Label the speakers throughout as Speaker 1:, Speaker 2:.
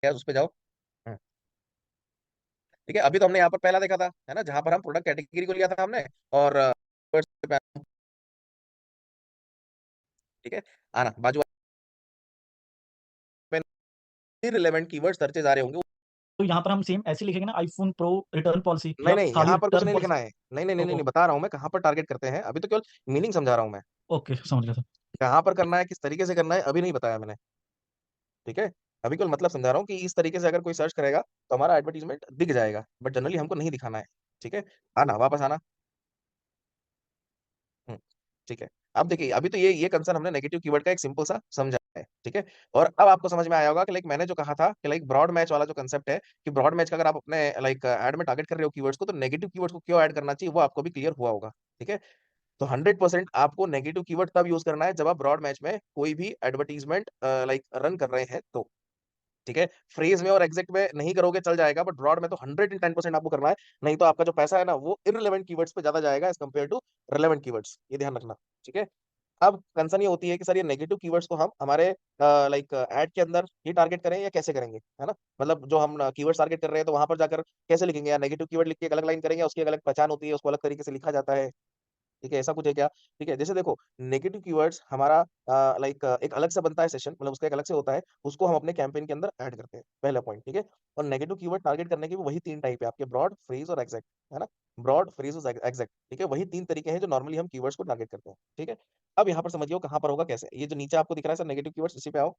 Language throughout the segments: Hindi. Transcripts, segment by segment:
Speaker 1: उस पे जाओ। हम्म, ठीक है, अभी तो हमने यहाँ पर पहला देखा था, है ना, जहां पर हम प्रोडक्ट कैटेगरी को लिया था हमने, और ठीक है, आना बाजू में रिलेवेंट कीवर्ड सर्चेज आ रहे होंगे।
Speaker 2: तो यहाँ पर हम सेम ऐसे लिखेंगे ना, आईफोन प्रो रिटर्न पॉलिसी
Speaker 1: नहीं
Speaker 2: या
Speaker 1: नहीं,
Speaker 2: खाली
Speaker 1: यहाँ पर कुछ
Speaker 2: रिटर्न
Speaker 1: नहीं
Speaker 2: पॉलिसी।
Speaker 1: लिखना है, नहीं नहीं नहीं नहीं
Speaker 2: ओ,
Speaker 1: नहीं, बता रहा हूँ मैं कहाँ पर टारगेट करते हैं, अभी तो केवल मीनिंग समझा रहा हूँ मैं।
Speaker 2: ओके समझ गया सर।
Speaker 1: कहाँ पर करना है, किस तरीके से करना है, अभी नहीं बताया मैंने। ठीक है, अभी केवल मतलब समझा रहा हूँ कि इस तरीके से अगर कोई सर्च करेगा तो हमारा एडवर्टीजमेंट दिख जाएगा, बट जनरली हमको नहीं दिखाना है। ठीक है, आना वापस आना। हम्म, ठीक है। अब देखिए, अभी तो ये कंसर्न हमने नेगेटिव कीवर्ड का एक सिंपल सा समझा है। ठीक है, और अब आपको समझ में आया होगा कि लाइक मैंने जो कहा था कि लाइक ब्रॉड मैच वाला जो कंसेप्ट है, कि ब्रॉड मैच का अगर आप अपने लाइक ऐड में टारगेट कर रहे हो कीवर्ड्स को, तो नेगेटिव कीवर्ड्स को क्यों ऐड करना चाहिए वो आपको भी क्लियर हुआ होगा। ठीक है, तो 100% आपको नेगेटिव कीवर्ड तब यूज करना है जब आप ब्रॉड मैच में कोई भी एडवर्टीजमेंट लाइक रन कर रहे हैं तो। ठीक है, फ्रेज में और एग्जैक्ट में नहीं करोगे चल जाएगा, बट ब्रॉड में तो 110% आपको करना है। नहीं तो आपका जो पैसा है ना वो इररिलेवेंट कीवर्ड्स पे ज्यादा जाएगा as compare to relevant keywords, ये ध्यान रखना। ठीक है, अब कंसर्न ये होती है कि सर ये नेगेटिव कीवर्ड्स को हम हमारे लाइक ऐड के अंदर ही टारगेट करें या कैसे करेंगे, है ना, मतलब जो हम कीवर्ड्स टारगेट कर रहे हैं तो वहां पर जाकर कैसे लिखेंगे, या नेगेटिव कीवर्ड लिख के एक अलग लाइन करेंगे, उसकी एक अलग पहचान होती है, उसको अलग तरीके से लिखा जाता है। ठीक है, ऐसा कुछ है क्या? ठीक है, जैसे देखो, नेगेटिव कीवर्ड्स हमारा लाइक एक अलग से बनता है सेशन, मतलब उसका एक अलग से होता है, उसको हम अपने कैंपेन के अंदर ऐड करते हैं, पहला पॉइंट। ठीक है, और नेगेटिव कीवर्ड टारगेट करने के भी वही तीन टाइप है आपके, ब्रॉड, फ्रेज और एग्जैक्ट, है ना। ब्रॉड, फ्रेज और एग्जैक्ट, ठीक है, वही तीन तरीके हैं जो नॉर्मली हम कीवर्ड्स को टारगेट करते हैं। ठीक है, अब यहाँ पर समझिए कहाँ पर होगा कैसे, ये जो नीचे आपको दिख रहा है सर नेगेटिव कीवर्ड्स, इसी पे आओ।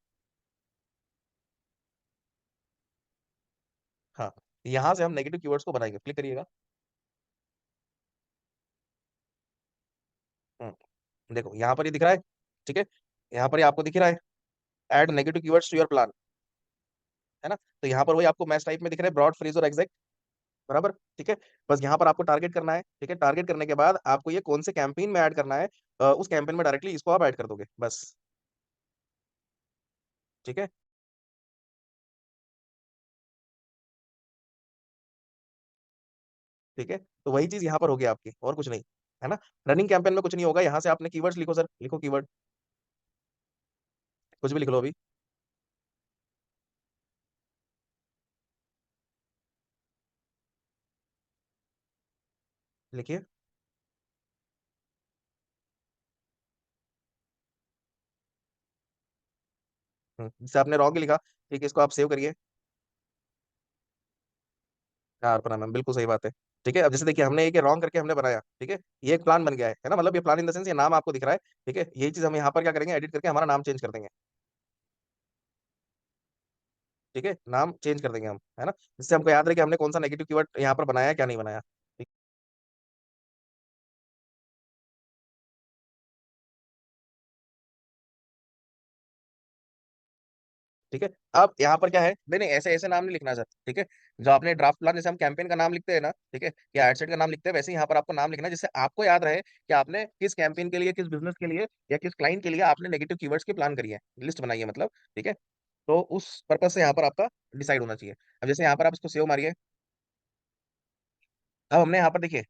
Speaker 1: हाँ, यहाँ से हम नेगेटिव कीवर्ड्स को बनाएंगे, क्लिक करिएगा। देखो यहाँ पर ये दिख रहा है। ठीक है, यहाँ पर ये आपको दिख रहा है, add negative keywords to your plan, है ना। तो यहाँ पर वही आपको मैच टाइप में दिख रहे हैं, ब्रॉड, फ्रेज और एग्जैक्ट, बराबर। ठीक है, बस यहाँ पर आपको टारगेट करना है। ठीक है, टारगेट करने के बाद आपको ये कौन से कैंपेन में ऐड करना है, उस कैंपेन में डायरेक्टली इसको आप ऐड कर दोगे बस। ठीक है, ठीक है, तो वही चीज यहाँ पर होगी आपकी, और कुछ नहीं, है ना। रनिंग कैंपेन में कुछ नहीं होगा, यहाँ से आपने कीवर्ड्स लिखो सर, लिखो कीवर्ड, कुछ भी लिख लो अभी, लिखिए। जैसे आपने रॉन्ग लिखा, ठीक है, इसको आप सेव करिए। हाँ, अर्पणा मैम, बिल्कुल सही बात है। ठीक है, अब जैसे देखिए हमने एक रॉन्ग करके हमने बनाया, ठीक है, ये एक प्लान बन गया है ना, मतलब ये प्लान इन द सेंस ये नाम आपको दिख रहा है। ठीक है, यही चीज हम यहाँ पर क्या करेंगे, एडिट करके हमारा नाम चेंज कर देंगे। ठीक है, नाम चेंज कर देंगे हम, है ना, जिससे हमको याद रहे कि हमने कौन सा नेगेटिव कीवर्ड यहाँ पर बनाया है, क्या नहीं बनाया। ठीक ठीक है, अब यहाँ पर क्या है, नहीं नहीं, ऐसे ऐसे नाम नहीं लिखना सर। ठीक है, जो आपने ड्राफ्ट प्लान, जैसे हम कैंपेन का नाम लिखते हैं ना, ठीक है, या एडसेट का नाम लिखते हैं, वैसे ही यहाँ पर आपको नाम लिखना है, जिससे आपको याद रहे कि आपने किस कैंपेन के लिए, किस बिजनेस के लिए, या किस क्लाइंट के लिए आपने नेगेटिव कीवर्ड्स की प्लान करी है, लिस्ट बनाई है मतलब। ठीक है, तो उस पर्पज से यहाँ पर आपका डिसाइड होना चाहिए। अब जैसे यहाँ पर आप इसको सेव मारिए। अब हमने यहाँ पर देखिए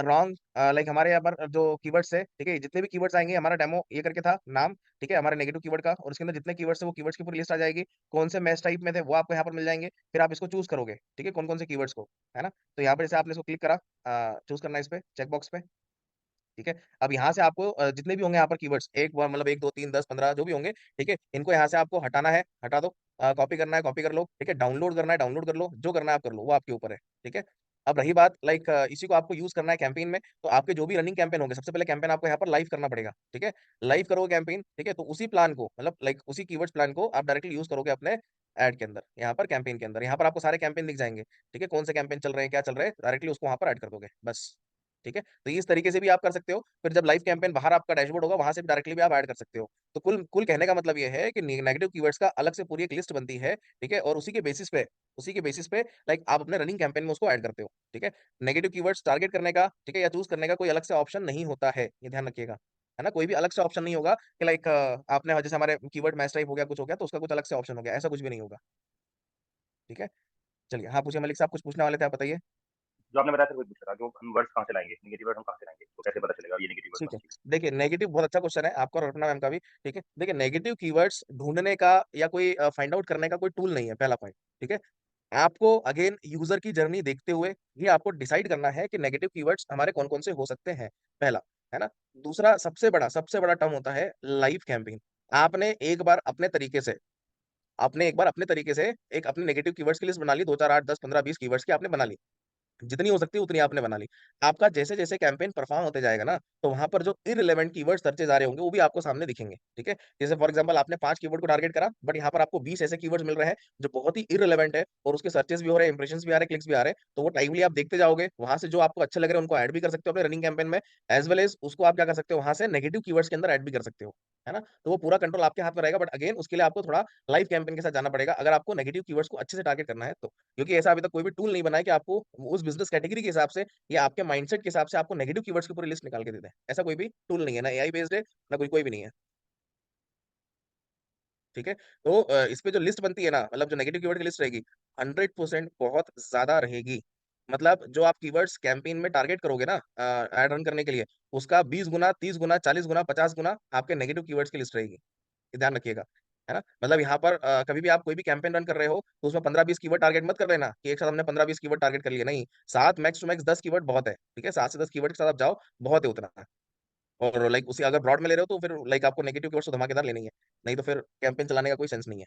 Speaker 1: रॉन्ग, लाइक हमारे यहाँ पर जो कीवर्ड्स है, ठीक है, जितने भी कीवर्ड्स आएंगे, हमारा डेमो ये करके था नाम, ठीक है, हमारे नेगेटिव कीवर्ड का, और उसके अंदर जितने कीवर्ड्स है वो कीवर्ड्स की पूरी लिस्ट आ जाएगी, कौन से मैच टाइप में थे वो आपको यहाँ पर मिल जाएंगे, फिर आप इसको चूज करोगे, ठीक है, कौन कौन से कीवर्ड्स को, है ना। तो यहाँ पर जैसे आपने इसको क्लिक करा, चूज करना है इस पे, चेकबॉक्स पे। ठीक है, अब यहाँ से आपको जितने भी होंगे यहाँ पर कीवर्ड्स, एक बार मतलब एक दो तीन 10 15 जो भी होंगे, ठीक है, इनको यहाँ से आपको हटाना है, हटा दो। कॉपी करना है, कॉपी कर लो। ठीक है, डाउनलोड करना है, डाउनलोड कर लो, जो करना है आप कर लो, वो आपके ऊपर है। ठीक है, अब रही बात लाइक इसी को आपको यूज करना है कैंपेन में, तो आपके जो भी रनिंग कैंपेन होंगे, सबसे पहले कैंपेन आपको यहाँ पर लाइव करना पड़ेगा। ठीक है, लाइव करोगे कैंपेन, ठीक है, तो उसी प्लान को, मतलब लाइक उसी कीवर्ड्स प्लान को आप डायरेक्टली यूज करोगे अपने ऐड के अंदर, यहाँ पर कैंपेन के अंदर, यहाँ पर आपको सारे कैंपेन दिख जाएंगे। ठीक है, कौन से कैंपेन चल रहे हैं, क्या चल रहे हैं, डायरेक्टली उसको वहां पर ऐड कर दोगे बस। ठीक है, तो इस तरीके से भी आप कर सकते हो, फिर जब लाइव कैंपेन बाहर आपका डैशबोर्ड होगा, वहां से भी डायरेक्टली भी आप ऐड कर सकते हो। तो कुल कुल कहने का मतलब ये है कि नेगेटिव कीवर्ड्स का अलग से पूरी एक लिस्ट बनती है। ठीक है, और उसी के बेसिस पे लाइक आप अपने रनिंग कैंपेन में उसको ऐड करते हो। ठीक है, नेगेटिव कीवर्ड्स टारगेट करने का, ठीक है, या चूज करने का कोई अलग से ऑप्शन नहीं होता है, ये ध्यान रखिएगा, है ना, कोई भी अलग से ऑप्शन नहीं होगा कि लाइक आपने जैसे हमारे कीवर्ड मैच टाइप हो गया, कुछ हो गया, तो उसका कुछ अलग से ऑप्शन हो गया, ऐसा कुछ भी नहीं होगा। ठीक है, चलिए, हाँ पूछिए मलिक साहब, कुछ पूछने वाले थे आप, बताइए।
Speaker 3: जो आपने बताया सर वही पूछ रहा था, जो हम वर्ड्स कहाँ से लाएँगे? नेगेटिव वर्ड हम कहाँ से लाएँगे? तो कैसे पता चलेगा ये नेगेटिव वर्ड
Speaker 1: ठीक
Speaker 3: कौन
Speaker 1: है,
Speaker 3: सी चीज़ है?
Speaker 1: देखिए नेगेटिव बहुत अच्छा क्वेश्चन है आपका और रटना मैम का भी। ठीक है, देखिए नेगेटिव कीवर्ड्स ढूंढने का या कोई फाइंड आउट करने का कोई टूल नहीं है, पहला पॉइंट। ठीक है, आपको अगेन यूजर की जर्नी देखते हुए ये आपको डिसाइड करना है कि नेगेटिव कीवर्ड्स हमारे कौन कौन से हो सकते हैं, पहला, है ना। दूसरा सबसे बड़ा टर्म होता है लाइव कैंपेन। आपने एक बार अपने तरीके से आपने एक बार अपने तरीके से एक अपने नेगेटिव कीवर्ड्स की लिस्ट बना ली, 2 4 8 10 15 20 कीवर्ड्स की आपने बना ली, जितनी हो सकती है उतनी आपने बना ली। आपका जैसे जैसे कैंपेन परफॉर्म होते जाएगा ना, तो वहां पर जो इररिलेवेंट कीवर्ड सर्चेज आ रहे होंगे वो भी आपको सामने दिखेंगे। ठीक है, जैसे फॉर एग्जांपल आपने 5 कीवर्ड को टारगेट करा, बट यहाँ पर आपको 20 ऐसे कीवर्ड्स मिल रहे हैं जो बहुत ही इररिलेवेंट है और उसके सर्चेस भी हो रहे हैं, इंप्रेशंस भी आ रहे हैं, क्लिक्स भी आ रहे हैं। तो वो टाइमली आप देखते जाओगे, वहां से जो आपको अच्छे लग रहे हैं उनको ऐड भी कर सकते हो अपने रनिंग कैंपेन में, एज वेल एज उसको आप क्या कर सकते हो, वहां से नेगेटिव कीवर्ड्स के अंदर ऐड भी कर सकते हो, है ना। तो वो पूरा कंट्रोल आपके हाथ में रहेगा, बट अगेन उसके लिए आपको थोड़ा लाइव कैंपेन के साथ जाना पड़ेगा अगर आपको नेगेटिव कीवर्ड्स को अच्छे से टारगेट करना है तो। क्योंकि ऐसा अभी तक कोई भी टूल नहीं बना है कि आपको उस बिजनेस कैटेगरी के हिसाब से या आपके माइंडसेट के हिसाब से आपको नेगेटिव कीवर्ड्स की पूरी लिस्ट निकाल के दे दे। ऐसा कोई भी टूल नहीं है, ना एआई बेस्ड है, ना कोई कोई भी नहीं है। ठीक है, तो इस पे जो लिस्ट बनती है ना, मतलब जो नेगेटिव कीवर्ड की लिस्ट रहेगी, 100% बहुत ज्यादा रहेगी। मतलब जो आप कीवर्ड्स कैंपेन में टारगेट करोगे ना एड रन करने के लिए, उसका 20 गुना, 30 गुना, 40 गुना, 50 गुना आपके नेगेटिव कीवर्ड्स की लिस्ट रहेगी। ये ध्यान रखिएगा, है ना। मतलब यहाँ पर कभी भी आप कोई भी कैंपेन रन कर रहे हो तो उसमें 15 20 कीवर्ड टारगेट मत कर लेना कि एक साथ हमने 15 20 कीवर्ड टारगेट कर लिए, नहीं। 7 मैक्स टू मैक्स 10 कीवर्ड बहुत है। ठीक है, 7 से 10 कीवर्ड के साथ आप जाओ, बहुत है उतना। और लाइक उसी अगर ब्रॉड में ले रहे हो तो फिर लाइक आपको नेगेटिव कीवर्ड्स तो धमाकेदार लेनी है, नहीं तो फिर कैंपेन चलाने का कोई सेंस नहीं है।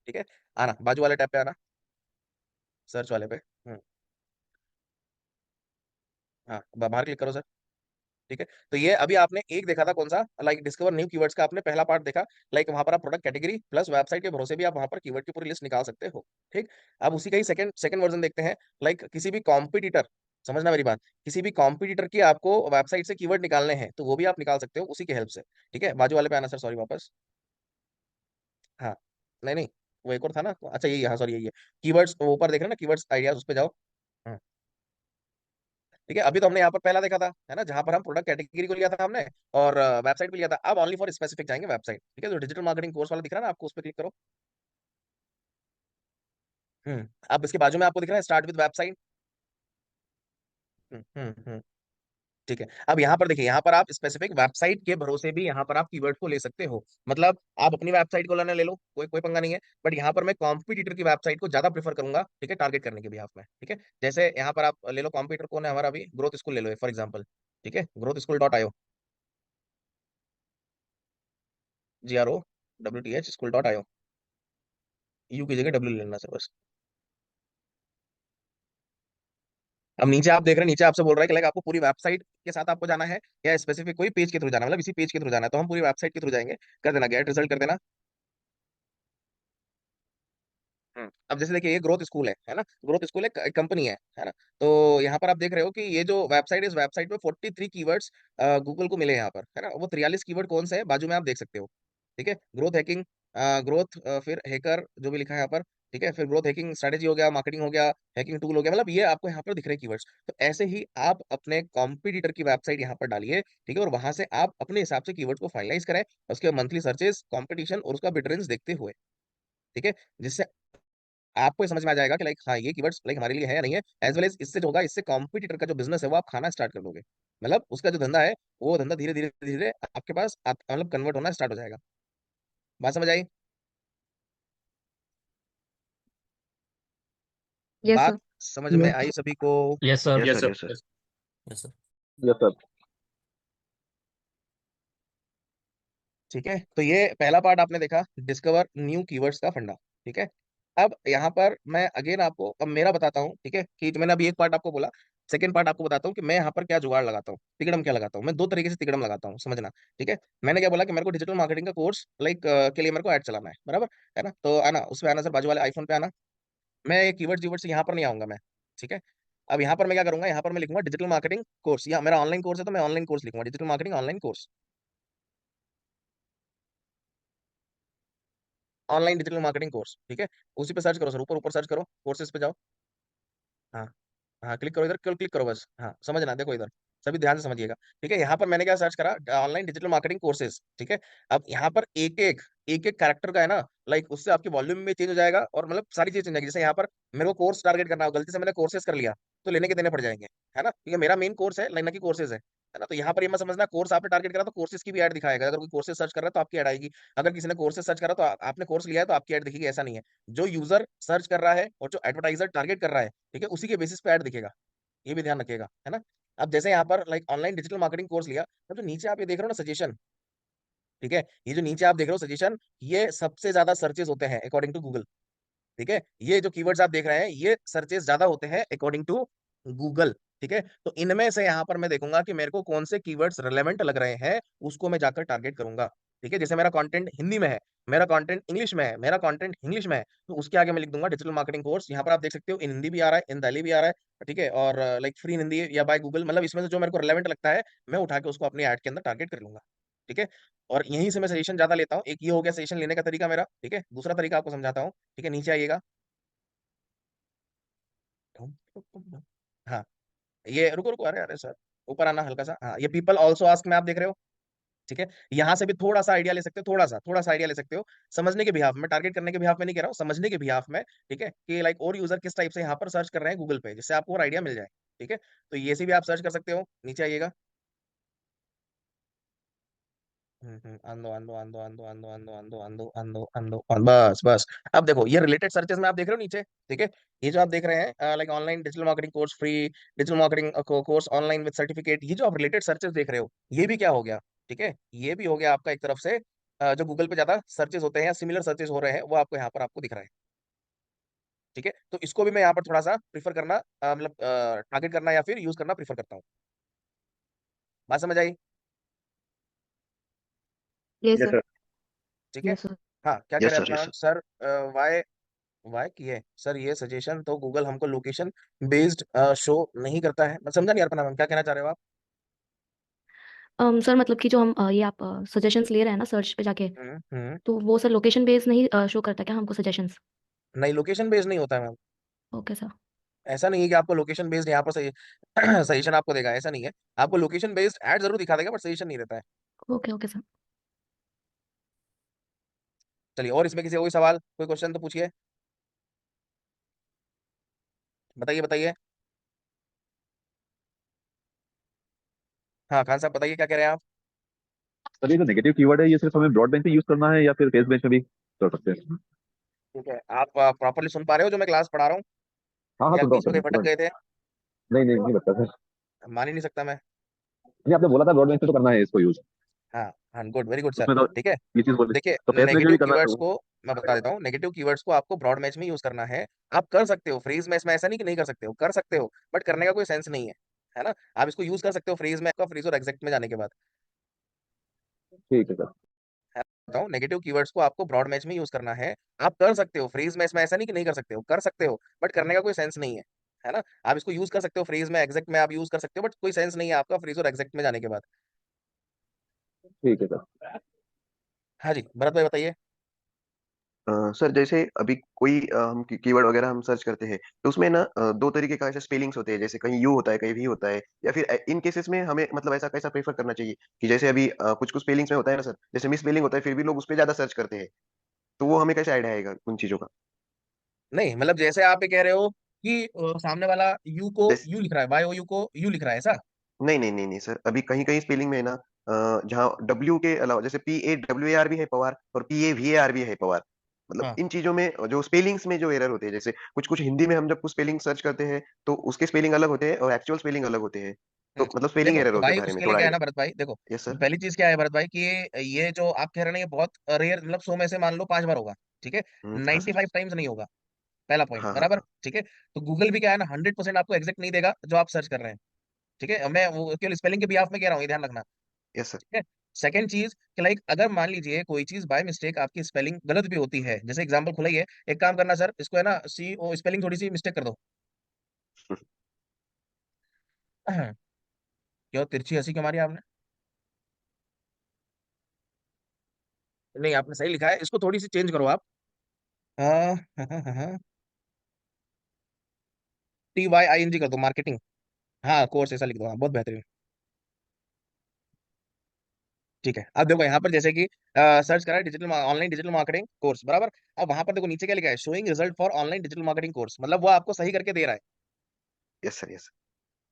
Speaker 1: ठीक है, आना बाजू वाले टैब पे आना, सर्च वाले पे। हाँ, बाहर क्लिक करो सर। ठीक है, तो ये अभी आपने एक देखा था कौन सा, लाइक डिस्कवर न्यू कीवर्ड्स का आपने पहला पार्ट देखा। लाइक वहां पर आप प्रोडक्ट कैटेगरी प्लस वेबसाइट के भरोसे भी आप वहां पर कीवर्ड की पूरी लिस्ट निकाल सकते हो। ठीक, अब उसी का ही सेकंड सेकंड वर्जन देखते हैं। लाइक किसी भी कॉम्पिटिटर, समझना मेरी बात, किसी भी कॉम्पिटिटर की आपको वेबसाइट से कीवर्ड निकालने हैं तो वो भी आप निकाल सकते हो उसी की हेल्प से। ठीक है, बाजू वाले पे आना सर, सॉरी वापस। हाँ, नहीं नहीं, वो एक और था ना, अच्छा यही, हाँ सॉरी यही है। कीवर्ड्स ऊपर देख रहे हैं ना, कीवर्ड्स आइडियाज, उस पे जाओ। हाँ, ठीक है, अभी तो हमने यहाँ पर पहला देखा था, है ना, जहां पर हम प्रोडक्ट कैटेगरी को लिया था हमने और वेबसाइट भी लिया था। अब ओनली फॉर स्पेसिफिक जाएंगे वेबसाइट। ठीक है, तो डिजिटल मार्केटिंग कोर्स वाला दिख रहा है ना आपको, उस पर क्लिक करो। अब इसके बाजू में आपको दिख रहा है स्टार्ट विद वेबसाइट। हम्म। ठीक है, अब यहाँ पर देखिए, यहाँ पर आप स्पेसिफिक वेबसाइट के भरोसे भी यहाँ पर आप कीवर्ड को ले सकते हो। मतलब आप अपनी वेबसाइट को लेना ले लो, कोई कोई पंगा नहीं है, बट यहाँ पर मैं कॉम्पिटिटर की वेबसाइट को ज्यादा प्रेफर करूंगा, ठीक है, टारगेट करने के भी में। ठीक है, जैसे यहाँ पर आप ले लो, कॉम्पिटिटर कौन है हमारा, अभी ग्रोथ स्कूल ले लो फॉर एग्जाम्पल। ठीक है, growthschool.io, GROWTH school.io, यू की जगह डब्ल्यू लेना सर बस। अब नीचे आप देख रहे हैं, नीचे आपसे बोल रहा है कि लाइक आपको पूरी वेबसाइट के साथ आपको जाना है या स्पेसिफिक कोई पेज के थ्रू जाना है, मतलब इसी पेज के थ्रू जाना है, तो हम पूरी वेबसाइट के थ्रू जाएंगे। कर देना गेट रिजल्ट कर देना। अब जैसे देखिए, ये ग्रोथ स्कूल है ना, ग्रोथ स्कूल एक कंपनी है ना। तो यहाँ पर आप देख रहे हो कि ये जो वेबसाइट है, इस वेबसाइट में 43 कीवर्ड्स गूगल को मिले हैं यहाँ पर, है ना। वो 43 कीवर्ड कौन से है बाजू में आप देख सकते हो। ठीक है, ग्रोथ हैकिंग, ग्रोथ, फिर हैकर जो भी लिखा है यहाँ पर। ठीक है, फिर ग्रोथ हैकिंग स्ट्रेटेजी हो गया, मार्केटिंग हो गया, हैकिंग टूल हो गया, मतलब ये आपको यहाँ पर दिख रहे हैं कीवर्ड्स। तो ऐसे ही आप अपने कॉम्पिटिटर की वेबसाइट यहाँ पर डालिए, ठीक है, और वहां से आप अपने हिसाब से कीवर्ड को फाइनलाइज करें, उसके मंथली सर्चेस, कंपटीशन और उसका बिड रेंज देखते हुए। ठीक है, जिससे आपको ये समझ में आ जाएगा कि लाइक हाँ ये कीवर्ड्स लाइक हमारे लिए है या नहीं है। एज वेल एज इससे जो होगा, इससे कॉम्पिटिटर का जो बिजनेस है वो आप खाना स्टार्ट कर दोगे। मतलब उसका जो धंधा है, वो धंधा धीरे धीरे धीरे आपके पास मतलब कन्वर्ट होना स्टार्ट हो जाएगा। बात समझ आई?
Speaker 4: यस
Speaker 1: बात
Speaker 4: सर।
Speaker 1: समझ में आई सभी को?
Speaker 2: Yes sir.
Speaker 5: Yes
Speaker 3: yes
Speaker 5: sir,
Speaker 3: sir.
Speaker 5: Yes sir.
Speaker 2: Yes sir.
Speaker 3: Yes sir.
Speaker 1: ठीक है, तो ये पहला पार्ट आपने देखा, डिस्कवर न्यू कीवर्ड्स का फंडा। ठीक है, अब यहाँ पर मैं अगेन आपको अब मेरा बताता हूँ, ठीक है, कि जो मैंने अभी एक पार्ट आपको बोला, सेकंड पार्ट आपको बताता हूँ कि मैं यहाँ पर क्या जुगाड़ लगाता हूँ, तिकड़म क्या लगाता हूँ। मैं दो तरीके से तिकड़म लगाता हूँ, समझना। ठीक है, मैंने क्या बोला कि मेरे को डिजिटल मार्केटिंग का कोर्स लाइक के लिए मेरे को ऐड चलाना है, बराबर, है ना। तो आना उसमें आना सर, बाजू वाले आईफोन पे आना। मैं ये कीवर्ड से यहाँ पर नहीं आऊंगा मैं। ठीक है, अब यहाँ पर मैं क्या करूंगा, यहाँ पर मैं लिखूंगा डिजिटल मार्केटिंग कोर्स, या मेरा ऑनलाइन कोर्स है तो मैं ऑनलाइन कोर्स लिखूंगा, digital marketing online course, online digital marketing course. ठीक है, उसी पे सर्च करो सर, ऊपर ऊपर सर्च करो, कोर्सेज पे जाओ। हाँ, हाँ क्लिक करो इधर, केवल क्लिक करो बस, हाँ समझना, देखो इधर, सभी ध्यान से समझिएगा। ठीक है, यहाँ पर मैंने क्या सर्च करा, ऑनलाइन डिजिटल मार्केटिंग कोर्सेज। ठीक है, अब यहाँ पर एक एक कैरेक्टर का है ना, लाइक उससे आपकी वॉल्यूम में चेंज हो जाएगा और मतलब सारी चीज चेंज जाएगी। जैसे यहाँ पर मेरे को कोर्स टारगेट करना हो, गलती से मैंने कोर्सेज कर लिया, तो लेने के देने पड़ जाएंगे, है ना, क्योंकि मेरा मेन कोर्स है लाइना की कोर्सेज है ना। तो यहाँ पर ये मैं समझना, कोर्स आपने टारगेट करा तो कोर्सेज की भी ऐड दिखाएगा। अगर कोई कोर्सेज सर्च कर रहा है तो आपकी ऐड आएगी, अगर किसी ने कोर्सेज सर्च करा तो आपने कोर्स लिया है तो आपकी ऐड दिखेगी। ऐसा नहीं है, जो यूजर सर्च कर रहा है और जो एडवर्टाइजर टारगेट कर रहा है, ठीक है, उसी के बेसिस पे ऐड दिखेगा। ये भी ध्यान रखिएगा, है ना। अब जैसे यहाँ पर like online digital marketing course लिया, तो नीचे आप ये देख रहे हो ना सजेशन, ठीक है, ये जो नीचे आप देख रहे हो सजेशन, ये सबसे ज्यादा सर्चेस होते हैं अकॉर्डिंग टू गूगल। ठीक है, ये जो कीवर्ड्स आप देख रहे हैं ये सर्चेस ज्यादा होते हैं अकॉर्डिंग टू गूगल। ठीक है, तो इनमें से यहाँ पर मैं देखूंगा कि मेरे को कौन से कीवर्ड्स रिलेवेंट लग रहे हैं, उसको मैं जाकर टारगेट करूंगा। ठीक है, जैसे मेरा कंटेंट हिंदी में है, मेरा कंटेंट इंग्लिश में है, मेरा कंटेंट इंग्लिश में है, तो उसके आगे मैं लिख दूंगा डिजिटल मार्केटिंग कोर्स। यहाँ पर आप देख सकते हो इन हिंदी भी आ रहा है, इन दिल्ली भी आ रहा है, ठीक है, और लाइक फ्री हिंदी या बाय गूगल, मतलब इसमें से जो मेरे को रिलेवेंट लगता है मैं उठा के उसको अपनी ऐड के अंदर टारगेट कर लूंगा। ठीक है, और यहीं से मैं सजेशन ज्यादा लेता हूँ। एक ये हो गया सजेशन लेने का तरीका मेरा। ठीक है, दूसरा तरीका आपको समझाता हूँ। ठीक है, नीचे आइएगा। हाँ, ये रुको रुको, अरे अरे सर, ऊपर आना हल्का सा। हाँ, ये पीपल ऑल्सो आस्क में आप देख रहे हो। ठीक है, यहाँ से भी थोड़ा सा आइडिया ले सकते हो, थोड़ा सा आइडिया ले सकते हो, समझने के बिहाफ में, टारगेट करने के बिहाफ में नहीं कह रहा हूँ, समझने के बिहाफ में। ठीक है, कि लाइक और यूजर किस टाइप से यहाँ पर सर्च कर रहे हैं गूगल पे, जिससे आपको और आइडिया मिल जाए। ठीक है, तो ये से भी आप सर्च कर सकते हो। नीचे आइएगा। आंदो आंदो आंदो आंदो आंदो आंदो आंदो आंदो आंदो आंदो बस बस। अब देखो ये रिलेटेड सर्चेस में आप देख रहे हो नीचे। ठीक है, ये जो आप देख रहे हैं like online digital marketing course free, digital marketing course online with certificate, ये जो आप रिलेटेड सर्चेस देख रहे हो, ये भी क्या हो गया। ठीक है, ये भी हो गया आपका एक तरफ से जो गूगल पे ज्यादा सर्चेस होते हैं या सिमिलर सर्चेस हो रहे हैं, वो आपको यहाँ पर आपको दिख रहा है। ठीक है, तो इसको भी मैं यहाँ पर थोड़ा सा प्रीफर करना, मतलब टारगेट करना या फिर यूज करना प्रीफर करता हूँ। बात समझ आई।
Speaker 4: Yes
Speaker 3: yes
Speaker 4: sir.
Speaker 3: सर।
Speaker 1: ठीक है।
Speaker 4: Yes sir.
Speaker 1: हाँ, क्या कह
Speaker 3: यस
Speaker 1: रहे हैं
Speaker 3: सर।
Speaker 1: अपना
Speaker 3: yes
Speaker 1: ma'am sir, Y Y की है सर, ये सजेशन तो गूगल हमको लोकेशन बेस्ड शो नहीं करता है। मैं समझा नहीं यार अपना मैम, क्या कहना चाह रहे हो आप।
Speaker 4: सर मतलब कि जो हम ये आप सजेशंस ले रहे हैं ना सर्च पे जाके,
Speaker 1: हम्म।
Speaker 4: तो वो सर लोकेशन बेस्ड नहीं शो करता क्या हमको सजेशंस?
Speaker 1: नहीं, लोकेशन बेस्ड नहीं होता है मैम।
Speaker 4: Okay sir.
Speaker 1: ऐसा नहीं है कि आपको लोकेशन बेस्ड यहाँ पर सही सजेशन आपको देगा, ऐसा नहीं है। आपको लोकेशन बेस्ड ऐड जरूर दिखा देगा, बट सजेशन नहीं रहता है।
Speaker 4: Okay okay sir.
Speaker 1: चलिए, और इसमें किसी को कोई सवाल, कोई क्वेश्चन तो पूछिए, बताइए बताइए। हाँ खान साहब बताइए, क्या कह रहे हैं आप।
Speaker 5: सर ये जो नेगेटिव कीवर्ड है ये सिर्फ हमें ब्रॉड बेंच में यूज करना है या फिर फेस बेंच में भी कर सकते हैं?
Speaker 1: ठीक है, आप प्रॉपरली सुन पा रहे हो जो मैं क्लास पढ़ा रहा हूँ,
Speaker 5: हाँ हाँ
Speaker 1: या
Speaker 5: सुन रहा हूँ
Speaker 1: बीच में
Speaker 5: सर
Speaker 1: कहीं
Speaker 5: मैं
Speaker 1: भटक
Speaker 5: पूरा।
Speaker 1: गए थे।
Speaker 5: नहीं नहीं नहीं बता सर।
Speaker 1: मान ही नहीं सकता मैं।
Speaker 5: नहीं आपने बोला था ब्रॉड बेंच में तो करना है इसको यूज।
Speaker 1: हाँ हाँ, गुड, वेरी गुड सर।
Speaker 5: उसमें तो
Speaker 1: ठीक है,
Speaker 5: ये चीज बोली।
Speaker 1: देखिए
Speaker 5: तो फेस बेंच में
Speaker 1: नेगेटिव
Speaker 5: भी करना है
Speaker 1: कीवर्ड्स
Speaker 5: वो।
Speaker 1: को मैं बता देता हूँ, नेगेटिव कीवर्ड्स को आपको ब्रॉड मैच में यूज करना है। आप कर सकते हो फ्रेज में, इसमें ऐसा नहीं कि नहीं कर सकते हो, कर सकते हो, बट करने का कोई सेंस नहीं है ना। आप इसको यूज कर सकते हो फ्रेज में, आपका फ्रेज और एग्जैक्ट में जाने के बाद।
Speaker 5: ठीक है सर।
Speaker 1: बताऊँ, नेगेटिव कीवर्ड्स को आपको ब्रॉड मैच में यूज करना है। आप कर सकते हो फ्रेज में, इसमें ऐसा नहीं कि नहीं कर सकते हो, कर सकते हो, बट करने का कोई सेंस नहीं है ना। आप इसको यूज कर सकते हो फ्रेज में, एग्जैक्ट में आप यूज कर सकते हो, बट कोई सेंस नहीं है आपका फ्रेज और एग्जैक्ट में जाने के बाद।
Speaker 5: ठीक है सर।
Speaker 1: हाँ जी, भरत भाई बताइए।
Speaker 6: सर जैसे अभी कोई हम कीवर्ड वगैरह हम सर्च करते हैं तो उसमें ना दो तरीके का ऐसे स्पेलिंग्स होते हैं, जैसे कहीं यू होता है कहीं वी होता है, या फिर इन केसेस में हमें मतलब ऐसा कैसा प्रेफर करना चाहिए कि जैसे अभी कुछ कुछ स्पेलिंग्स में होता है ना सर, जैसे मिस स्पेलिंग होता है फिर भी लोग उस पर ज्यादा सर्च करते हैं, तो वो हमें कैसे आइडिया आएगा उन चीजों का?
Speaker 1: नहीं, मतलब जैसे आप ये कह रहे हो कि सामने वाला यू को
Speaker 6: जैसे
Speaker 1: यू लिख रहा है, वाई ओ यू को यू लिख रहा है, ऐसा।
Speaker 6: नहीं नहीं नहीं नहीं सर, अभी कहीं कहीं स्पेलिंग में है ना जहाँ डब्ल्यू के अलावा जैसे PAWAR भी है पवार और PAVAR भी है पवार, मतलब
Speaker 1: हाँ,
Speaker 6: इन चीजों में जो स्पेलिंग्स में जो एरर होते हैं, जैसे कुछ कुछ हिंदी में हम जब कुछ स्पेलिंग सर्च करते हैं तो उसके स्पेलिंग अलग होते हैं और एक्चुअल स्पेलिंग अलग होते हैं, तो मतलब स्पेलिंग
Speaker 1: देखो
Speaker 6: एरर
Speaker 1: तो
Speaker 6: उसके
Speaker 1: भाई
Speaker 6: बारे में
Speaker 1: उसके लिए
Speaker 6: थोड़ा
Speaker 1: क्या है ना
Speaker 6: आइडिया।
Speaker 1: भरत भाई, देखो
Speaker 6: यस सर।
Speaker 1: पहली चीज क्या है भरत भाई कि ये जो आप कह रहे हैं ना, ये बहुत रेयर, मतलब 100 में से मान लो 5 बार होगा। ठीक है,
Speaker 6: हाँ
Speaker 1: नाइन्टी
Speaker 6: सर।
Speaker 1: फाइव टाइम्स नहीं होगा। पहला पॉइंट
Speaker 6: हाँ हाँ
Speaker 1: बराबर।
Speaker 6: हाँ।
Speaker 1: ठीक है, तो गूगल भी क्या है ना, 100% आपको एग्जैक्ट नहीं देगा जो आप सर्च कर रहे हैं। ठीक है, मैं वो केवल स्पेलिंग के बिहाफ में कह रहा हूँ, ये ध्यान रखना।
Speaker 6: Yes sir.
Speaker 1: ठीक है, सेकंड चीज कि लाइक अगर मान लीजिए कोई चीज बाय मिस्टेक आपकी स्पेलिंग गलत भी होती है, जैसे एग्जांपल खुला ही है, एक काम करना सर, इसको है ना सी ओ स्पेलिंग थोड़ी सी मिस्टेक कर दो। क्यों तिरछी हंसी क्यों मारी आपने। नहीं, आपने सही लिखा है, इसको थोड़ी सी चेंज करो आप। TYING कर दो, मार्केटिंग। हाँ, कोर्स ऐसा लिख दो, हाँ बहुत बेहतरीन। ठीक है, अब देखो यहाँ पर जैसे कि सर्च करा है digital online digital marketing course बराबर। अब वहां पर देखो नीचे क्या लिखा है, showing result for online digital marketing course, मतलब वो आपको सही करके दे रहा है।
Speaker 6: Yes sir, yes.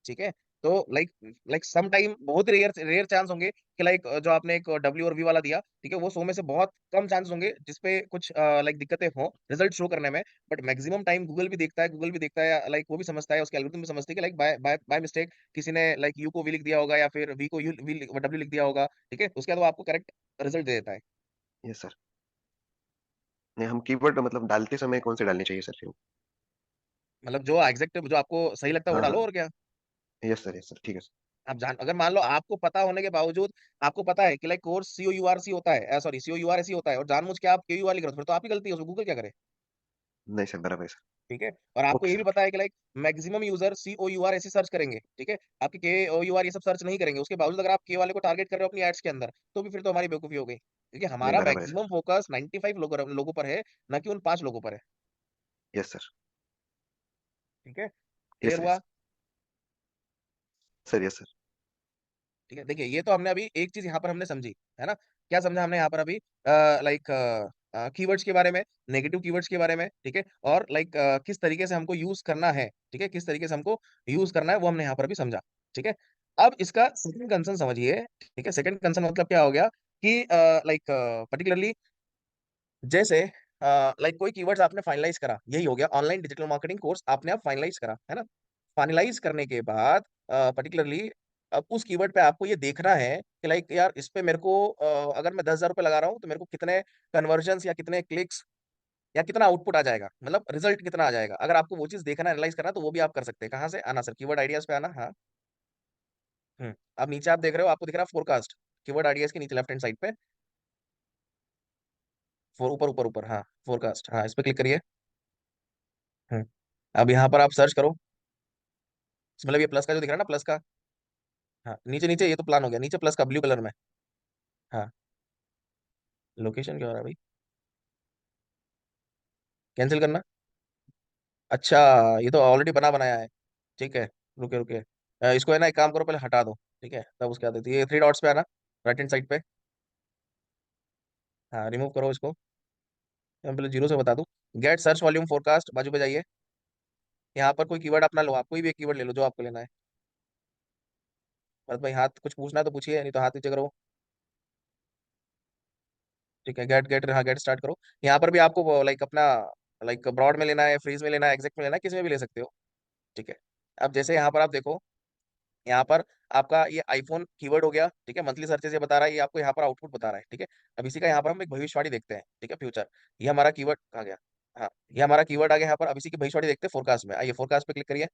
Speaker 1: ठीक है। तो लाइक लाइक सम टाइम बहुत रेयर रेयर चांस होंगे कि लाइक जो आपने एक डब्ल्यू और वी वाला दिया, ठीक है, वो 100 में से बहुत कम चांस होंगे जिसपे कुछ लाइक दिक्कतें हो रिजल्ट शो करने में। बट मैक्सिमम टाइम गूगल भी देखता है, लाइक वो भी समझता है, उसके एल्गोरिथम भी समझते हैं कि like by by by mistake किसी ने लाइक यू को वी लिख दिया होगा या फिर वी को यू वी डब्ल्यू लिख दिया होगा, ठीक है, उसके बाद वो आपको करेक्ट रिजल्ट दे देता है।
Speaker 6: Yes sir. नहीं, हम कीवर्ड मतलब डालते समय कौन से डालने चाहिए सर फिर?
Speaker 1: मतलब जो एग्जैक्ट जो आपको सही लगता है वो
Speaker 6: हाँ
Speaker 1: डालो
Speaker 6: हाँ।
Speaker 1: और क्या।
Speaker 6: यस सर, ठीक है सर।
Speaker 1: आप जान अगर मान लो आपको पता होने के बावजूद आपको पता है कि like course C O U R C होता है, sorry C O U R S होता है, और जानबूझ के आप के यू आर लिख रहे हो, फिर तो आपकी गलती है, उसको गूगल क्या करे।
Speaker 6: नहीं सर, बराबर है सर।
Speaker 1: ठीक है। और आपको
Speaker 6: ओके
Speaker 1: ये भी
Speaker 6: सर।
Speaker 1: पता है कि like maximum user C O U R ऐसे सर्च करेंगे, ठीक है, आपके के ओ यू आर ये सब सर्च नहीं करेंगे, उसके बावजूद अगर आप के वाले को टारगेट कर रहे हो अपनी एड्स के अंदर, तो भी फिर तो हमारी बेवकूफी हो गई, क्योंकि
Speaker 6: नहीं,
Speaker 1: हमारा
Speaker 6: बराबर है सर।
Speaker 1: मैक्सिमम फोकस 95 लोगों पर है, ना कि उन 5 लोगों पर है।
Speaker 6: Yes sir.
Speaker 1: ठीक है,
Speaker 6: यस
Speaker 1: क्लियर
Speaker 6: सर,
Speaker 1: हुआ।
Speaker 6: Yes sir. Yes sir.
Speaker 1: ठीक है, देखिए ये तो हमने अभी एक चीज यहाँ पर हमने समझी, है ना। क्या समझा हमने यहाँ पर अभी, लाइक कीवर्ड्स के बारे में, नेगेटिव कीवर्ड्स के बारे में, ठीक है, और लाइक किस तरीके से हमको यूज करना है, ठीक है, किस तरीके से हमको यूज करना है वो हमने यहाँ पर भी समझा। ठीक है। अब इसका सेकंड कंसर्न समझिए। ठीक है, सेकंड कंसर्न मतलब क्या हो गया कि लाइक पर्टिकुलरली जैसे लाइक कोई कीवर्ड्स आपने फाइनलाइज करा, यही हो गया ऑनलाइन डिजिटल मार्केटिंग कोर्स आपने आप फाइनलाइज करा, है ना। फाइनलाइज करने के बाद पर्टिकुलरली अब उस कीवर्ड पे आपको ये देखना है कि लाइक यार इस पे मेरे को अगर मैं 10,000 रुपये लगा रहा हूँ तो मेरे को कितने कन्वर्जन्स या कितने क्लिक्स या कितना आउटपुट आ जाएगा, मतलब रिजल्ट कितना आ जाएगा। अगर आपको वो चीज देखना एनालाइज करना तो वो भी आप कर सकते हैं। कहाँ से आना सर, कीवर्ड आइडियाज पे आना। हाँ। अब नीचे आप देख रहे हो, आपको दिख रहा है फोरकास्ट, कीवर्ड आइडियाज के नीचे लेफ्ट हैंड साइड पे, ऊपर ऊपर ऊपर, हाँ फोरकास्ट, हाँ इस पे क्लिक करिए। हम्म। अब यहाँ पर आप सर्च करो, मतलब ये प्लस का जो दिख रहा है ना, प्लस का, हाँ नीचे नीचे, ये तो प्लान हो गया, नीचे प्लस का ब्लू कलर में। हाँ। लोकेशन क्या हो रहा है भाई, कैंसिल करना। अच्छा, ये तो ऑलरेडी बना बनाया है। ठीक है, रुके रुके, इसको है ना एक काम करो, पहले हटा दो, ठीक है, तब उसके बाद देती है। ये 3 डॉट्स पे आना, राइट हैंड साइड पे, हाँ रिमूव करो इसको। मैं पहले जीरो से बता दूं, गेट सर्च वॉल्यूम फोरकास्ट, बाजू पे जाइए, यहाँ पर कोई कीवर्ड अपना लो, आप कोई भी एक कीवर्ड ले लो जो आपको लेना है। बस भाई हाथ कुछ पूछना है तो पूछिए, नहीं तो हाथ नीचे करो। ठीक है, गेट गेट, हाँ गेट स्टार्ट करो। यहाँ पर भी आपको लाइक अपना लाइक ब्रॉड में लेना है, फ्रीज में लेना है, एग्जैक्ट में लेना है, किसी में भी ले सकते हो। ठीक है। अब जैसे यहाँ पर आप देखो, यहाँ पर आपका ये आईफोन कीवर्ड हो गया, ठीक है, मंथली सर्चेस ये बता रहा है, ये आपको यहाँ पर आउटपुट बता रहा है। ठीक है। अब इसी का यहाँ पर हम एक भविष्यवाणी देखते हैं, ठीक है, फ्यूचर। ये हमारा कीवर्ड आ गया, हाँ ये हमारा कीवर्ड आ गया यहाँ पर। अब इसी की भविष्यवाणी देखते हैं फोरकास्ट में। आइए फोरकास्ट पे क्लिक करिए।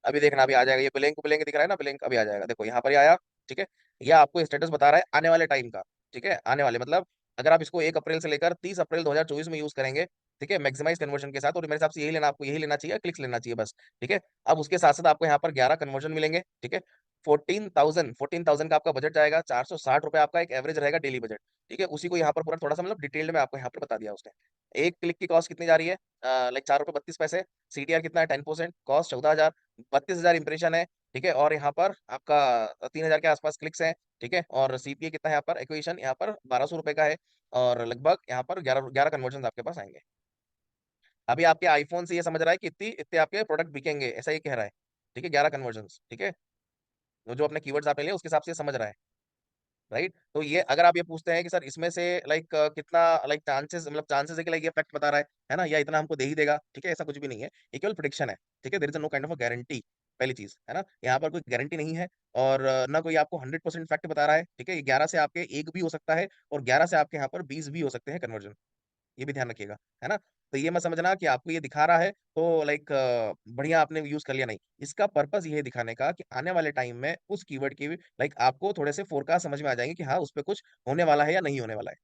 Speaker 1: अभी देखना, अभी आ जाएगा, ये ब्लैंक ब्लैंक दिख रहा है ना, ब्लैंक अभी आ जाएगा, देखो यहाँ पर ही आया। ठीक है। यह आपको स्टेटस बता रहा है आने वाले टाइम का। ठीक है, आने वाले मतलब अगर आप इसको 1 अप्रैल से लेकर 30 अप्रैल 2024 में यूज करेंगे, ठीक है, मैक्सिमाइज कन्वर्जन के साथ, और मेरे हिसाब से यही लेना, आपको यही लेना चाहिए, क्लिक्स लेना चाहिए बस। ठीक है। अब उसके साथ साथ आपको यहाँ पर 11 कन्वर्जन मिलेंगे। ठीक है। 14,000 का आपका बजट जाएगा, 460 रुपये आपका एक एवरेज रहेगा डेली बजट। ठीक है, उसी को यहाँ पर पूरा थोड़ा सा मतलब डिटेल्ड में आपको यहाँ पर बता दिया उसने। एक क्लिक की कॉस्ट कितनी जा रही है, लाइक 4 रुपये 32 पैसे। सीटीआर कितना है, 10%, कॉस्ट 14,000, 32,000 इंप्रेशन है। ठीक है, और यहाँ पर आपका 3,000 के आसपास क्लिक्स हैं। ठीक है, और सीपीए कितना है यहाँ पर, एक्विजिशन यहाँ पर 1,200 रुपये का है, और लगभग यहाँ पर 11 कन्वर्जन आपके पास आएंगे। अभी आपके आईफोन से ये समझ रहा है कि इतनी इतने आपके प्रोडक्ट बिकेंगे, ऐसा ये कह रहा है। ठीक है, 11 कन्वर्जन। ठीक है, वो जो अपने कीवर्ड्स आपने लिए उसके हिसाब से ये समझ रहा है। राइट, तो ये अगर आप ये पूछते हैं कि सर इसमें से लाइक कितना लाइक चांसेस, मतलब चांसेस है कि लाइक ये फैक्ट बता रहा है ना, या इतना हमको दे ही देगा, ठीक है, ऐसा कुछ भी नहीं है, ये केवल प्रिडिक्शन है। ठीक है, there is no kind of a guarantee, पहली चीज है ना, यहाँ पर कोई गारंटी नहीं है, और ना कोई आपको 100% फैक्ट बता रहा है। ठीक है, ये 11 से आपके एक भी हो सकता है, और 11 से आपके यहाँ पर 20 भी हो सकते हैं कन्वर्जन, ये भी ध्यान रखिएगा, है ना। तो ये मत समझना कि आपको ये दिखा रहा है तो लाइक बढ़िया आपने यूज कर लिया, नहीं, इसका पर्पस ये है दिखाने का कि आने वाले टाइम में उस कीवर्ड की लाइक आपको थोड़े से फोरकास्ट समझ में आ जाएंगे कि हाँ उस पर कुछ होने वाला है या नहीं होने वाला है।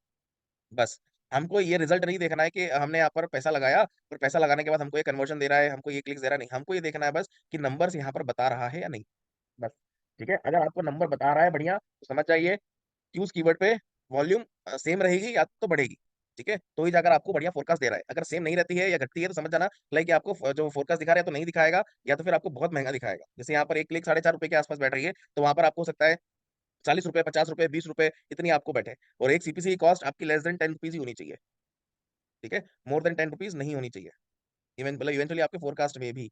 Speaker 1: बस हमको ये रिजल्ट नहीं देखना है कि हमने यहाँ पर पैसा लगाया और पैसा लगाने के बाद हमको ये कन्वर्जन दे रहा है, हमको ये क्लिक्स दे रहा है, नहीं, हमको ये देखना है बस कि नंबर्स यहाँ पर बता रहा है या नहीं, बस। ठीक है, अगर आपको नंबर बता रहा है बढ़िया, तो समझ जाइए कि उस कीवर्ड पे वॉल्यूम सेम रहेगी या तो बढ़ेगी। ठीक है, तो ही जाकर आपको बढ़िया फोरकास्ट दे रहा है। अगर सेम नहीं रहती है या घटती है तो समझ जाना लाइक आपको जो फोरकास्ट दिखा रहा है तो नहीं दिखाएगा, या तो फिर आपको बहुत महंगा दिखाएगा। जैसे यहाँ पर एक क्लिक 4.5 रुपए के आसपास बैठ रही है, तो वहां पर आपको हो सकता है 40 रुपए, 50 रुपए, 20 रुपए इतनी आपको बैठे, और एक सीपीसी की कॉस्ट आपकी लेस देन 10 रुपीज ही होनी चाहिए। ठीक है, मोर देन 10 रुपीज नहीं होनी चाहिए। इवेंचुअली आपके फोरकास्ट में भी।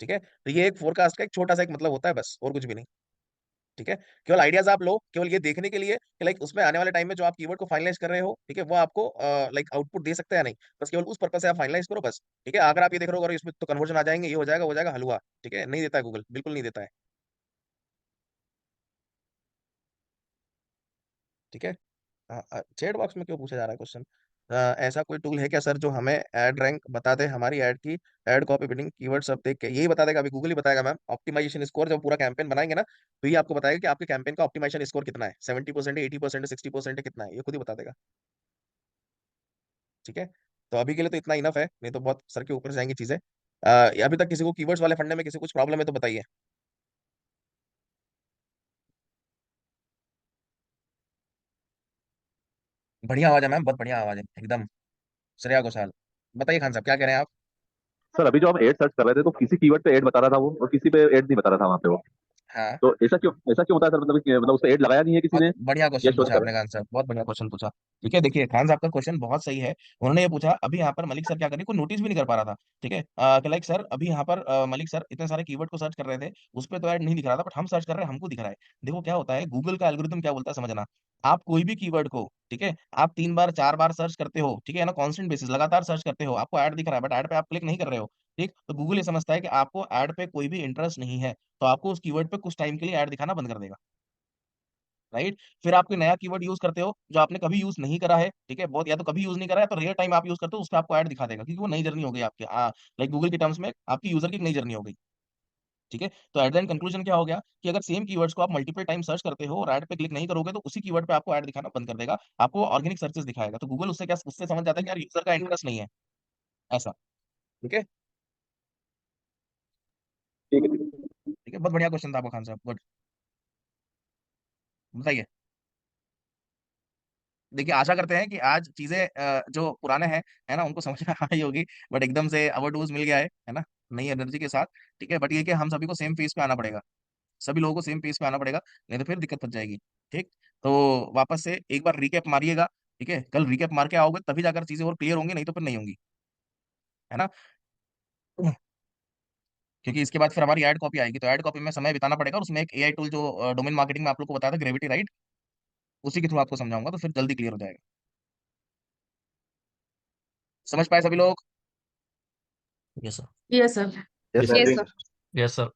Speaker 1: ठीक है, तो ये एक फोरकास्ट का एक छोटा सा एक मतलब होता है, बस और कुछ भी नहीं। ठीक है, केवल आइडियाज आप लो केवल ये देखने के लिए कि लाइक उसमें आने वाले टाइम में जो आप कीवर्ड को फाइनलाइज कर रहे हो, ठीक है, वो आपको लाइक आउटपुट दे सकता है या नहीं, बस केवल उस पर्पज से आप फाइनलाइज करो बस। ठीक है, अगर आप ये देख रहे हो अगर इसमें तो कन्वर्जन आ जाएंगे, ये हो जाएगा हलवा, ठीक है, नहीं देता है गूगल, बिल्कुल नहीं देता है। ठीक है, चैट बॉक्स में क्यों पूछा जा रहा है क्वेश्चन? ऐसा कोई टूल है क्या सर जो हमें ऐड रैंक बता दे, हमारी ऐड की ऐड कॉपी बिडिंग कीवर्ड सब देख के? यही बता देगा, अभी गूगल ही बताएगा मैम। ऑप्टिमाइजेशन स्कोर जब पूरा कैंपेन बनाएंगे ना, तो ये आपको बताएगा कि आपके कैंपेन का ऑप्टिमाइजेशन स्कोर कितना है, 70% है, 80% है, 60% है, कितना है, ये खुद ही बता देगा। ठीक है, तो अभी के लिए तो इतना इनफ है, नहीं तो बहुत सर के ऊपर जाएंगी चीजें। अभी तक किसी को कीवर्ड्स वाले फंडे में किसी को कुछ प्रॉब्लम है तो बताइए। बढ़िया आवाज है मैम, बहुत बढ़िया आवाज है एकदम। श्रेया घोषाल। बताइए खान साहब क्या कह रहे हैं आप?
Speaker 5: सर अभी जो हम एड सर्च कर रहे थे तो किसी कीवर्ड पे एड बता रहा था वो, और किसी पे एड नहीं बता रहा था वहाँ पे वो।
Speaker 1: हाँ,
Speaker 5: तो ऐसा क्यों होता है सर? मतलब उस पे एड लगाया नहीं है किसी
Speaker 1: बहुत
Speaker 5: ने,
Speaker 1: बढ़िया
Speaker 5: या
Speaker 1: क्वेश्चन
Speaker 5: शो नहीं
Speaker 1: पूछा
Speaker 5: कर
Speaker 1: आपने
Speaker 5: रहा
Speaker 1: खान साहब, बहुत बढ़िया क्वेश्चन पूछा। ठीक है, देखिए खान साहब का क्वेश्चन बहुत सही है। उन्होंने ये पूछा अभी यहाँ पर मलिक सर क्या कर रहे, कोई नोटिस भी नहीं कर पा रहा था। ठीक है, कि लाइक सर अभी यहाँ पर मलिक सर इतने सारे कीवर्ड को सर्च कर रहे थे, उस पर तो ऐड नहीं दिख रहा था, बट हम सर्च कर रहे हैं, हमको दिख रहा है। देखो क्या होता है, गूगल का एल्गोरिथम क्या बोलता है समझना। आप कोई भी कीवर्ड को, ठीक है, आप 3 बार 4 बार सर्च करते हो, ठीक है ना, कॉन्स्टेंट बेसिस लगातार सर्च करते हो, आपको ऐड दिख रहा है, बट ऐड पे आप क्लिक नहीं कर रहे हो। ठीक, तो गूगल ये समझता है कि आपको ऐड पे कोई भी इंटरेस्ट नहीं है, तो आपको उस कीवर्ड पे कुछ टाइम के लिए ऐड दिखाना बंद कर देगा। राइट, फिर आप कोई नया कीवर्ड यूज करते हो जो आपने कभी यूज नहीं करा है, ठीक है, बहुत, या तो कभी यूज नहीं करा है, तो रेयर टाइम आप यूज करते हो, उस पर आपको ऐड दिखा देगा, क्योंकि वो नई जर्नी हो गई आपकी, लाइक गूगल के टर्म्स में आपकी यूजर की एक नई जर्नी हो गई। ठीक है, तो एट द एंड कंक्लूजन क्या हो गया कि अगर सेम कीवर्ड्स को आप मल्टीपल टाइम सर्च करते हो और ऐड पे क्लिक नहीं करोगे, तो उसी कीवर्ड पे आपको ऐड दिखाना बंद कर देगा, आपको ऑर्गेनिक सर्चेस दिखाएगा। तो गूगल उससे क्या, उससे समझ जाता है कि यार यूजर का इंटरेस्ट नहीं है, ऐसा। ठीक है,
Speaker 5: ठीक है, ठीक है।
Speaker 1: ठीक है, बहुत बढ़िया क्वेश्चन था आपका खान साहब, गुड। बताइए। देखिए आशा करते हैं कि आज चीजें जो पुराने हैं, है ना, उनको समझ में आई होगी, बट एकदम से अवर डोज मिल गया है ना, नई एनर्जी के साथ। ठीक है, बट ये कि हम सभी को सेम पेज पे आना पड़ेगा, सभी लोगों को सेम पेज पे आना पड़ेगा, नहीं तो फिर दिक्कत फंस जाएगी। ठीक, तो वापस से एक बार रिकैप मारिएगा। ठीक है, कल रिकैप मार के आओगे तभी जाकर चीजें और क्लियर होंगी, नहीं तो फिर नहीं होंगी, है ना। क्योंकि इसके बाद फिर हमारी ऐड कॉपी आएगी, तो ऐड कॉपी में समय बिताना पड़ेगा, और उसमें एक एआई टूल जो डोमेन मार्केटिंग में आप लोग को बताया था, ग्रेविटी, राइट, उसी के थ्रू आपको समझाऊंगा, तो फिर जल्दी क्लियर हो जाएगा। समझ पाए सभी लोग?
Speaker 2: Yes sir.
Speaker 7: Yes sir.
Speaker 6: Yes
Speaker 2: yes
Speaker 6: sir.
Speaker 7: Yes
Speaker 3: doing
Speaker 7: sir.
Speaker 3: sir.
Speaker 2: Yes sir.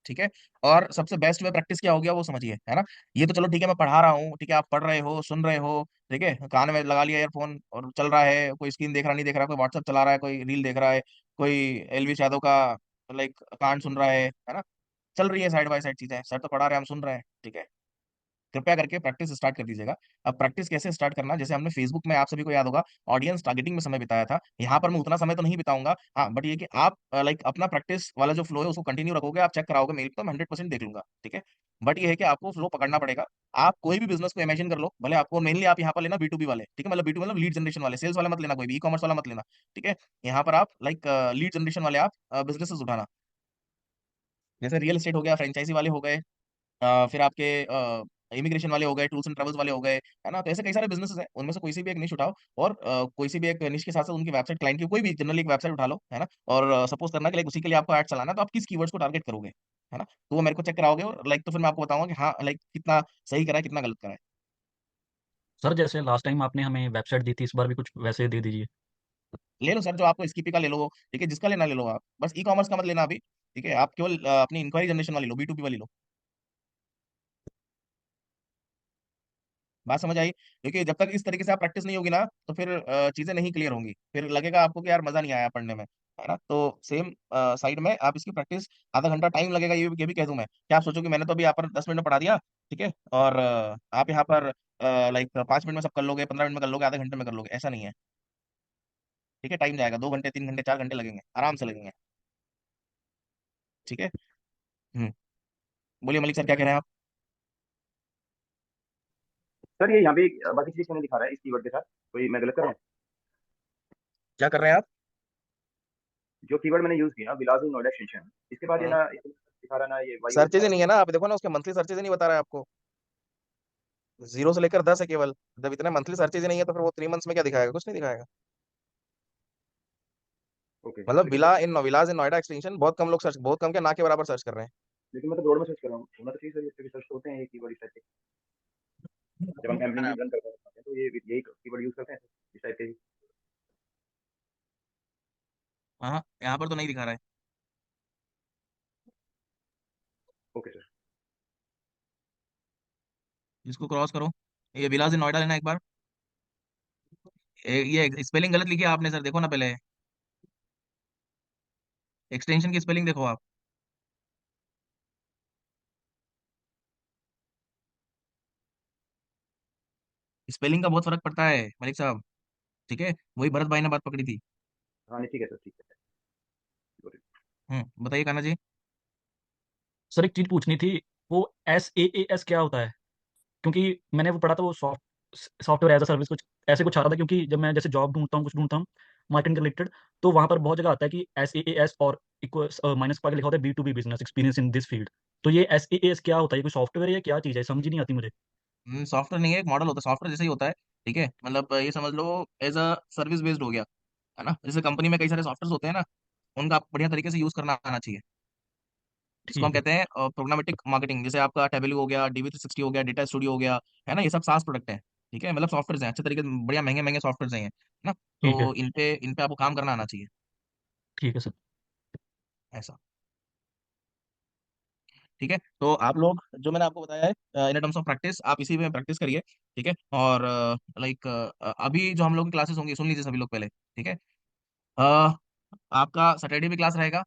Speaker 1: ठीक है, और सबसे बेस्ट वे प्रैक्टिस क्या हो गया वो समझिए, है ना। ये तो चलो ठीक है, मैं पढ़ा रहा हूँ, ठीक है, आप पढ़ रहे हो, सुन रहे हो, ठीक है, कान में लगा लिया ईयरफोन और चल रहा है, कोई स्क्रीन देख रहा नहीं देख रहा, कोई व्हाट्सएप चला रहा है, कोई रील देख रहा है, कोई एलवी यादव का लाइक कांड सुन रहा है ना, चल रही है साइड बाय साइड चीजें, सर तो पढ़ा रहे हैं, हम सुन रहे हैं। ठीक है, कृपया करके प्रैक्टिस स्टार्ट कर दीजिएगा। अब प्रैक्टिस कैसे स्टार्ट करना, जैसे हमने फेसबुक में आप सभी को याद होगा ऑडियंस टारगेटिंग में समय बिताया था, यहाँ पर मैं उतना समय तो नहीं बिताऊंगा, हाँ, बट ये कि आप लाइक अपना प्रैक्टिस वाला जो फ्लो है उसको कंटिन्यू रखोगे, आप चेक कराओगे मेल पे, तो मैं 100% देख लूंगा। ठीक है, बट ये है कि आपको फ्लो पकड़ना पड़ेगा। आप कोई भी बिजनेस को इमेजिन कर लो, भले आपको मेनली आप यहाँ पर लेना B2B वाले, ठीक है, मतलब B2B मतलब लीड जनरेशन वाले, सेल्स वाला मत लेना, कोई भी ई कॉमर्स वाला मत लेना। ठीक है, यहाँ पर आप लाइक लीड जनरेशन वाले आप बिजनेसेस उठाना, जैसे रियल एस्टेट हो गया, फ्रेंचाइजी वाले हो गए, फिर आपके इमिग्रेशन वाले हो गए, टूर्स एंड ट्रेवल्स वाले हो गए, है ना, तो ऐसे कई सारे बिजनेसेस हैं, उनमें से कोई सी भी एक निश उठाओ, और कोई सी भी एक निश के साथ साथ उनकी वेबसाइट, क्लाइंट की कोई भी जनरली एक वेबसाइट उठा लो, है ना, और सपोज करना कि लाइक उसी के लिए आपको ऐड चलाना है, तो आप किस कीवर्ड्स को टारगेट करोगे, है ना, तो वो मेरे को चेक कराओगे, और लाइक तो फिर मैं आपको बताऊंगा कि हाँ लाइक कितना सही करा है, कितना गलत करा है।
Speaker 2: सर जैसे लास्ट टाइम आपने हमें वेबसाइट दी थी, इस बार भी कुछ वैसे दे दीजिए।
Speaker 1: ले लो सर, जो आपको स्कीपी का ले लो, ठीक है, जिसका लेना ले लो आप, बस ई कॉमर्स का मत लेना अभी। ठीक है, आप केवल अपनी इंक्वायरी जनरेशन वाली लो, B2B वाली लो। बात समझ आई? क्योंकि जब तक इस तरीके से आप प्रैक्टिस नहीं होगी ना, तो फिर चीजें नहीं क्लियर होंगी, फिर लगेगा आपको कि यार मजा नहीं आया पढ़ने में, है ना। तो सेम साइड में आप इसकी प्रैक्टिस, आधा घंटा टाइम लगेगा, ये भी कह दूं मैं, क्या आप सोचो कि मैंने तो अभी यहाँ पर 10 मिनट में पढ़ा दिया, ठीक है, और आप यहाँ पर लाइक 5 मिनट में सब कर लोगे, 15 मिनट में कर लोगे, आधे घंटे में कर लोगे, ऐसा नहीं है। ठीक है, टाइम जाएगा, 2 घंटे 3 घंटे 4 घंटे लगेंगे, आराम से लगेंगे। ठीक है। हम्म, बोलिए मलिक सर क्या कह रहे हैं आप?
Speaker 3: सर ये यहाँ पे बाकी चीज क्यों नहीं दिखा रहा है इस कीवर्ड के साथ, कोई मैं गलत कर रहा हूँ?
Speaker 1: क्या कर रहे हैं आप?
Speaker 3: जो कीवर्ड मैंने यूज किया विलास नोएडा एक्सटेंशन, इसके बाद ये
Speaker 1: हम्म,
Speaker 3: ना इसमें दिखा रहा ना, ये वाई दिखा
Speaker 1: सर्चेज ही
Speaker 3: रहा
Speaker 1: नहीं है ना, आप देखो ना उसके मंथली सर्चेज ही नहीं बता रहा है आपको, 0 से लेकर 10 है केवल। जब इतने मंथली सर्चेज ही नहीं है, तो फिर वो 3 मंथ्स में क्या दिखाएगा, कुछ नहीं दिखाएगा।
Speaker 3: ओके
Speaker 1: मतलब
Speaker 3: लेकिन सर
Speaker 1: विलाज इन नोएडा एक्सटेंशन बहुत कम लोग सर्च, बहुत कम के ना के बराबर सर्च कर रहे हैं।
Speaker 3: लेकिन मैं तो ब्रॉड में सर्च कर रहा हूँ, होना तो चाहिए सर, ये सर्च होते हैं ये कीवर्ड इस टाइप के, जब हम कैंपेनिंग भी रन करते हैं तो ये यही कीवर्ड यूज करते हैं सर, इस टाइप के ही।
Speaker 1: हाँ, यहाँ पर तो नहीं दिखा रहा है।
Speaker 3: Okay sir.
Speaker 1: इसको क्रॉस करो, ये विलाज इन नोएडा लेना एक बार। ये स्पेलिंग गलत लिखी है आपने सर, देखो ना पहले एक्सटेंशन की स्पेलिंग देखो आप। स्पेलिंग का बहुत फर्क पड़ता है मलिक साहब, ठीक है, वही भरत भाई ने बात पकड़ी थी।
Speaker 3: हाँ नहीं ठीक है सर, ठीक है। Got it।
Speaker 1: बताइए कान्हा जी।
Speaker 2: सर एक चीज़ पूछनी थी, वो SaaS क्या होता है? क्योंकि मैंने वो पढ़ा था, वो सॉफ्टवेयर एज अ सर्विस कुछ ऐसे कुछ आ रहा था, क्योंकि जब मैं जैसे जॉब ढूंढता हूँ, कुछ ढूंढता हूँ मार्केटिंग रिलेटेड, तो वहाँ पर बहुत जगह आता है कि SaaS और इक्वल माइनस का लिखा होता है B2B business experience in this field. तो ये SaaS क्या होता है? ये कोई सॉफ्टवेयर है या क्या चीज़ है? समझ ही नहीं आती मुझे।
Speaker 1: सॉफ्टवेयर नहीं है, एक मॉडल होता है, सॉफ्टवेयर जैसे ही होता है, ठीक है, मतलब ये समझ लो एज अ सर्विस बेस्ड हो गया, है ना। जैसे कंपनी में कई सारे सॉफ्टवेयर होते हैं ना, उनका आपको बढ़िया तरीके से यूज करना आना चाहिए। इसको हम
Speaker 2: ठीक है।
Speaker 1: कहते हैं प्रोग्रामेटिक मार्केटिंग। जैसे आपका टेबलू हो गया, DV360 हो गया, डेटा स्टूडियो हो गया, है ना, ये सब सास प्रोडक्ट है, ठीक है, मतलब सॉफ्टवेयर हैं अच्छे तरीके से, बढ़िया महंगे महंगे सॉफ्टवेयर हैं, है ना।
Speaker 2: ठीक है।
Speaker 1: तो इन पे आपको काम करना आना चाहिए,
Speaker 2: ठीक है सर।
Speaker 1: ऐसा। ठीक है, तो आप लोग जो मैंने आपको बताया है इन टर्म्स ऑफ प्रैक्टिस, आप इसी में प्रैक्टिस करिए, ठीक है। और लाइक अभी जो हम लोग की क्लासेस होंगी, सुन लीजिए सभी लोग पहले, ठीक है। अ, आपका सैटरडे भी क्लास रहेगा,